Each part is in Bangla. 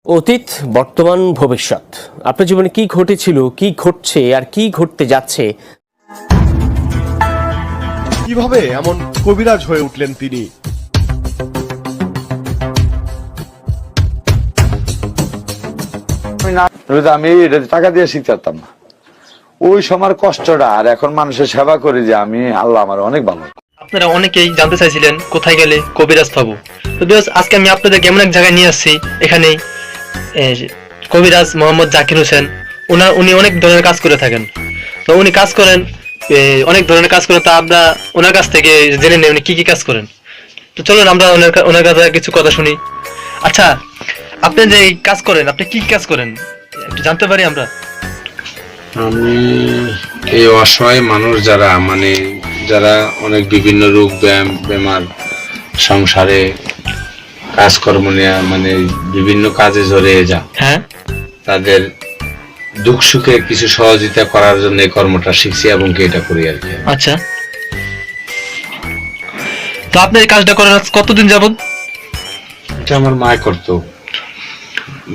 অতীত, বর্তমান, ভবিষ্যৎ, আপনার জীবনে কি ঘটেছিল, কি ঘটছে আর কি ঘটতে যাচ্ছে? কিভাবে এমন কবিরাজ হয়ে উঠলেন তিনি? আমি টাকা দিয়ে শিখতাম না, ওই সময় কষ্টটা, আর এখন মানুষের সেবা করি যে আমি, আল্লাহ আমার অনেক ভালো। আপনারা অনেকেই জানতে চাইছিলেন কোথায় গেলে কবিরাজ পাবো, তো আজকে আমি আপনাদেরকে এমন এক জায়গায় নিয়ে আসছি। এখানে কবিরাজ মোহাম্মদ জাকির হোসেন, উনি অনেক ধরনের কাজ করে থাকেন। তো উনি কাজ করেন, অনেক ধরনের কাজ করেন। তা আমরা ওনার কাছ থেকে জেনে নেই উনি কি কি কাজ করেন। তো চলুন আমরা ওনার কাছে কিছু কথা শুনি। আচ্ছা, আপনি যে কাজ করেন, আপনি কি কাজ করেন একটু জানতে পারি আমরা? আমি এই অসহায় মানুষ যারা অনেক বিভিন্ন রোগ বেমার, সংসারে কাজকর্ম নিয়ে বিভিন্ন কাজে জড়িয়ে যা, হ্যাঁ, তাদের দুঃখ সুখে কিছু সহযোগিতা করার জন্য এই কর্মটা শিখছি এবং এটা করি আর কি। আচ্ছা, তো আপনি এই কাজটা করেন কতদিন যাবত? এটা আমার মা করতো,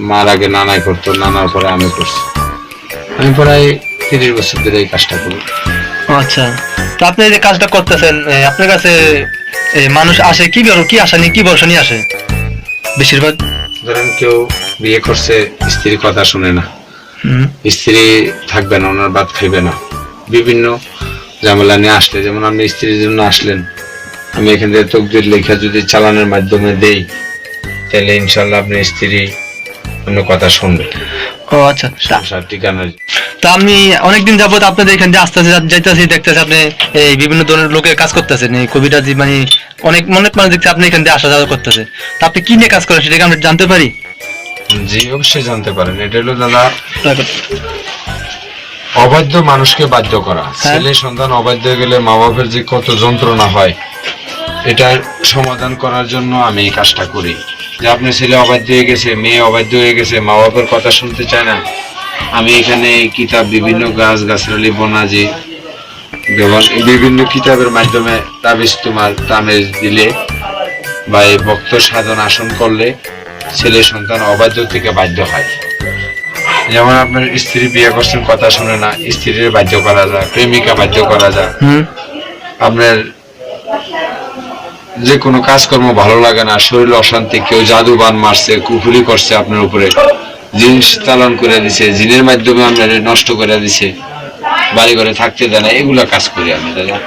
মার আগে নানাই করতো, নানার পরে আমি করছি। আমি প্রায় 30 বছর ধরে এই কাজটা করি। আচ্ছা, তো আপনি যে কাজটা করতেছেন, আপনার কাছে মানুষ আসে কি আশা নিয়ে, কি ভরসা নিয়ে আসে বেশিরভাগ? ধরেন কেউ বিয়ে করছে, স্ত্রীর কথা শুনে না, স্ত্রী থাকবে না, ওনার ভাত খাইবে না, বিভিন্ন ঝামেলা নিয়ে আসলে, যেমন আপনি স্ত্রীর জন্য আসলেন, আমি এখান থেকে তকদির লেখা যদি চালানোর মাধ্যমে দেই, তাহলে ইনশাল্লাহ আপনার স্ত্রী অন্য কথা শুনবে। ও আচ্ছা, সংসার ঠিকানার। তা আমি অনেকদিন যাবত আপনাদের এখান থেকে আসতে যাইতেছি, দেখতেছি আপনি এই বিভিন্ন ধরনের লোকের কাজ করতেছেন, এই কবিরাজি অনেক মানুষ দেখতে আপনি এখান থেকে আসা যাওয়া করতেছে। তা আপনি কি নিয়ে কাজ করেন সেটাকে আমরা জানতে পারি? জি, অবশ্যই জানতে পারেন। এটা হলো দাদা, অবাধ্য মানুষকে বাধ্য করা। ছেলে সন্তান অবাধ্য হয়ে গেলে মা বাবার যে কত যন্ত্রণা হয়, এটার সমাধান করার জন্য আমি এই কাজটা করি। যে আপনার ছেলে অবাধ্য হয়ে গেছে, মেয়ে অবাধ্য হয়ে গেছে, মা বাবার কথা শুনতে চায় না, আমি এখানে কিতাব, বিভিন্ন গাছ গাছালি বনাজি, বিভিন্ন কিতাবের মাধ্যমে তামেজ দিলে বা এই ভক্ত সাধন আসন করলে ছেলে সন্তান অবাধ্য থেকে বাধ্য হয়। যেমন আপনার স্ত্রী বিয়ে করছেন, কথা শুনে না, স্ত্রীর বাধ্য করা যায়, প্রেমিকা বাধ্য করা যায়। আপনার যে কোনো কাজকর্ম ভালো লাগে না, শরীর অশান্তি, কেউ জাদু বান মারছে, কুফুরি করছে আপনার উপরে, জিন চালন করে দিছে, জিনের মাধ্যমে আপনার নষ্ট করে দিছে, বাড়ি ঘরে থাকতে দেয় না, এগুলা কাজ করি আমি দাদা।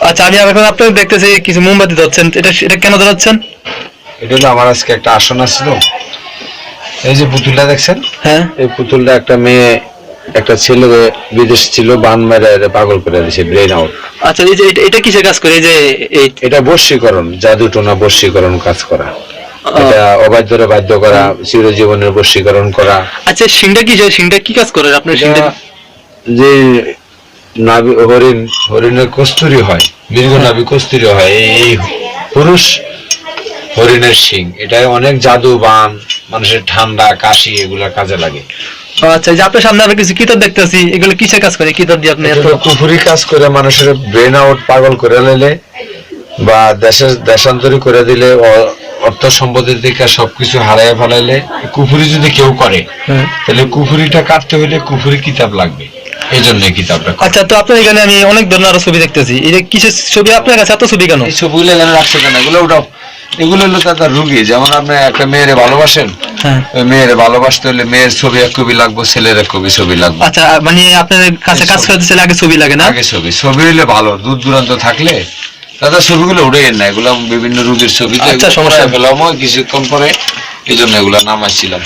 আচ্ছা, আমি এখন আপনার দেখতেছি কিছু মোমবাতি ধরছেন, এটা কেন ধরাচ্ছেন? এটা হলো আমার আজকে একটা আসন আসছিল, এই যে পুতুলটা দেখছেন, হ্যাঁ, এই পুতুলটা একটা মেয়ে, একটা ছেলে বিদেশ ছিল, বান মেরে পাগল করে দিয়েছে, ব্রেন আউট। আচ্ছা, এই যে এটা কিসের কাজ করে? এই যে এটা বশীকরণ, জাদু টোনা বশীকরণ কাজ করা, এটা অবাধ্যরে বাধ্য করা, চিরজীবনের বশীকরণ করা। আচ্ছা, সিংটা কি কাজ করে আপনার? সিংটা যে নাভি, হরিণের কস্তুরি হয়, দীর্ঘ নাভি কস্তুরি হয়, এই পুরুষ হরিণের শিং, এটা অনেক জাদু বান, মানুষের ঠান্ডা কাশি এগুলা কাজে লাগে। আচ্ছা, যে আপনার সামনে আমি কিছু কিতাব দেখতেছি, এগুলো কিসের কাজ করে? কিতাব দিয়ে আপনি কুফুরি কাজ করে, মানুষের ব্রেন আউট, পাগল করে নিলে বা দেশান্তরী করে দিলে, অর্থ সম্পদের দিকে সবকিছু হারাইয়া ফেলাইলে, কুফুরি যদি কেউ করে তাহলে কুফুরিটা কাটতে হলে কুফুরি কিতাব লাগবে, এই জন্য কিতাবটা। আচ্ছা, তো আপনার এখানে আমি অনেক ধরনের আরো ছবি দেখতেছি, এটা কিসের ছবি আপনার কাছে? এত ছবি কেন? এই ছবিগুলো এখানে রাখছে কেন? এগুলো ওটাও, এগুলো হলো তার রুগী। যেমন আপনি একটা মেয়েরে ভালোবাসেন, ওই মেয়েরে ভালোবাসতে হলে মেয়ের ছবি এক কপি লাগবে, ছেলের এক কপি ছবি লাগবে। আচ্ছা, আপনার কাছে কাজ করতে চাইলে আগে ছবি লাগে না? আগে ছবি হলে ভালো, দূর দূরান্ত থাকলে দাদা ছবিগুলো উঠে না, এগুলো বিভিন্ন রোগীর ছবি, তো আচ্ছা, সমস্যা পেলাম কিছুক্ষণ পরে, এই জন্য এগুলো নামাইছিলাম।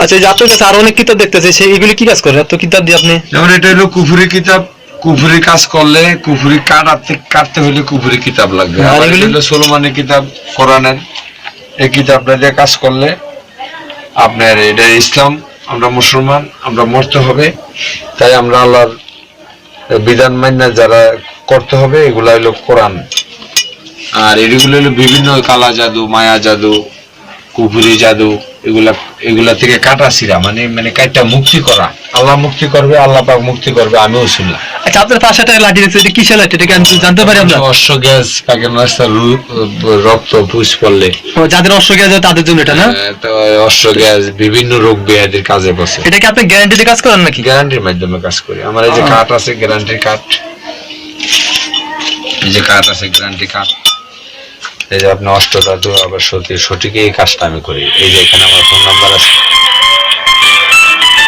আচ্ছা, যে আপনার কাছে আরো অনেক কিতাব দেখতেছি, এগুলি কি কাজ করে এত কিতাব দিয়ে আপনি? যেমন এটা হলো কুফুরি কিতাব, কুফুরি কাজ করলে, কুফুরি কাটতে হলে কুফুরি কিতাব লাগবে। আর এগুলো হলো সোলোমানি কিতাব, কোরআনের, এই কিতাবটা দিয়ে কাজ করলে আপনার, এটা ইসলাম, আমরা মুসলমান, আমরা মরতে হবে, তাই আমরা আল্লাহর বিধান মান্য যারা করতে হবে, এগুলা হলো কোরআন। আর এগুলো হলো বিভিন্ন কালা জাদু, মায়া জাদু, কুফুরি জাদু, এগুলা এগুলা থেকে কাটা ছিঁড়া মানে মানে কাইটা মুক্তি করা, আল্লাহ মুক্তি করবে, আল্লাহ পাক মুক্তি করবে, আমি উসুল্লাহ। আচ্ছা, আপনার পাশে একটা লাঠি দেখছি, এটা কিসের লাঠি, এটা কি আমি জানতে পারি আমরা? অশ্ব গ্যাস, পাকের রাস্তা রক্ত পুষ পড়লে ও, যাদের অশ্ব গ্যাস হয় তাদের জন্য এটা না? তো অশ্ব গ্যাস বিভিন্ন রোগ ব্যাধির কাজে বসে। এটা কি আপনি গ্যারান্টিতে কাজ করেন নাকি? গ্যারান্টির মাধ্যমে কাজ করি। আমার এই যে কার্ড আছে, গ্যারান্টির কার্ড, এই যে কার্ড আছে গ্যারান্টি কার্ড, এই যে আপনি অষ্টধাতু আবার সঠিক এই কাজটা আমি করি। এই যে এখানে আমার ফোন নাম্বার আছে।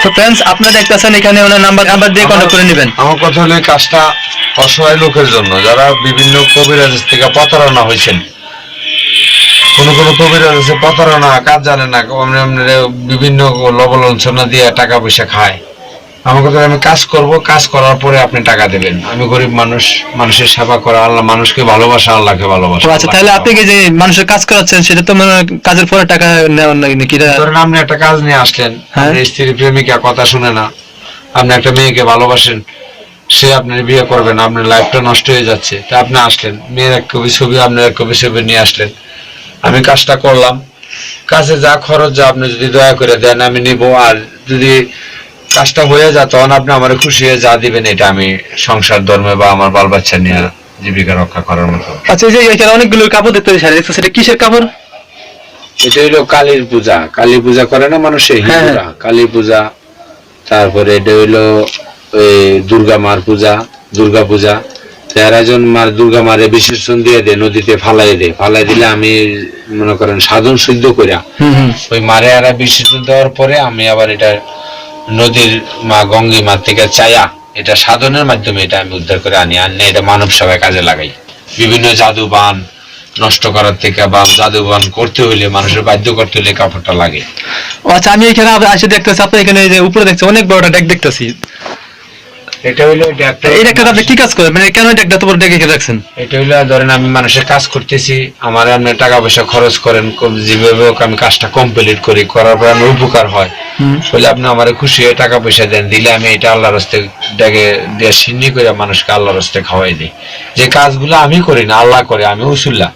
তো ফ্রেন্ডস, আপনারা দেখতেছেন এখানে ওনার নাম্বার দিয়ে কন্টাক্ট করে নেবেন। আমার কথা হলো এই কাজটা অসহায় লোকের জন্য, যারা বিভিন্ন কবিরাজ থেকে প্রতারণা হয়েছেন। কোন কবিরাজ আছে প্রতারণা, কাজ জানে না, বিভিন্ন লবলাঞ্ছনা দিয়ে টাকা পয়সা খায়। আমার কথা, আমি কাজ করব, কাজ করার পরে আপনি টাকা দেবেন। আমি গরিব মানুষ, মানুষের সেবা করা, আল্লাহ মানুষকে ভালোবাসা, আল্লাহকে ভালোবাসা। আচ্ছা, তাহলে আপনি কি যে মানুষের কাজ করাচ্ছেন সেটা তো মানে কাজের পরে টাকা নেওয়ার নাকি? ধরেন আপনি একটা কাজ নিয়ে আসলেন, আপনার স্ত্রী প্রেমিকা কথা শুনে না, আপনি একটা মেয়েকে ভালোবাসেন, সে আপনার বিয়ে করবেন, আপনার লাইফটা নষ্ট হয়ে যাচ্ছে, তা আপনি আসলেন, মেয়ের এক কপি ছবি, আপনার এক কপি ছবি নিয়ে আসলেন, আমি কাজটা করলাম, কাজে যা খরচ যা আপনি যদি দয়া করে দেন আমি নিব, আর যদি কাজটা হয়ে যায় তখন আপনি আমার খুশি হয়ে যা দিবেন, এটা আমি সংসার ধর্মে বা আমার বাল বাচ্চা নিয়ে জীবিকা রক্ষা করার মতো। আচ্ছা, এই যে এখানে অনেকগুলো কাপড় দেখতে পাচ্ছি, সেটা কিসের কাপড়? এটা হলো কালীর পূজা, কালী পূজা করে না মানুষে, হিন্দুরা কালী পূজা। তারপরে এটা হইলো ওই দুর্গা মার পূজা, দুর্গা পূজা। 13 জন মার দুর্গা মারে বিসর্জন দিয়ে দেয়, নদীতে ফালাই দিলে আমি মনে করেন সাধন সিদ্ধ করিয়া ওই মারে আর বিসর্জন দেওয়ার পরে আমি আবার এটা নদীর মা গঙ্গী মার থেকে চায়া এটা সাধনের মাধ্যমে এটা আমি উদ্ধার করে আনি, এটা মানব সেবায় কাজে লাগাই। বিভিন্ন জাদু বান নষ্ট করার থেকে বা জাদু বান করতে হইলে, মানুষের বাধ্য করতে হইলে কাপড়টা লাগে। আচ্ছা, আমি এখানে এসে দেখতেছি আপনার এখানে যে উপরে দেখছি অনেক বড় একটা ডেক দেখতেছি। এটা হইলো এই ডেকটা আপনি কি কাজ করেন, মানে কেন ডেকটা তো বড় ডেকে রাখছেন? এটা হইলো ধরেন আমি মানুষের কাজ করতেছি, আমার আপনি টাকা পয়সা খরচ করেন, যেভাবে হোক আমি কাজটা কমপ্লিট করি, করার পর আমার উপকার হয়, বলে আপনি আমার খুশি হয়ে টাকা পয়সা দেন, দিলে আমি এটা আল্লাহর রাস্তায় ডেকে দিয়ে সিন্নি করে মানুষকে আল্লাহর রাস্তায় খাওয়াই দিই। যে কাজগুলো আমি করি না, আল্লাহ করে, আমি উসুল্লাহ।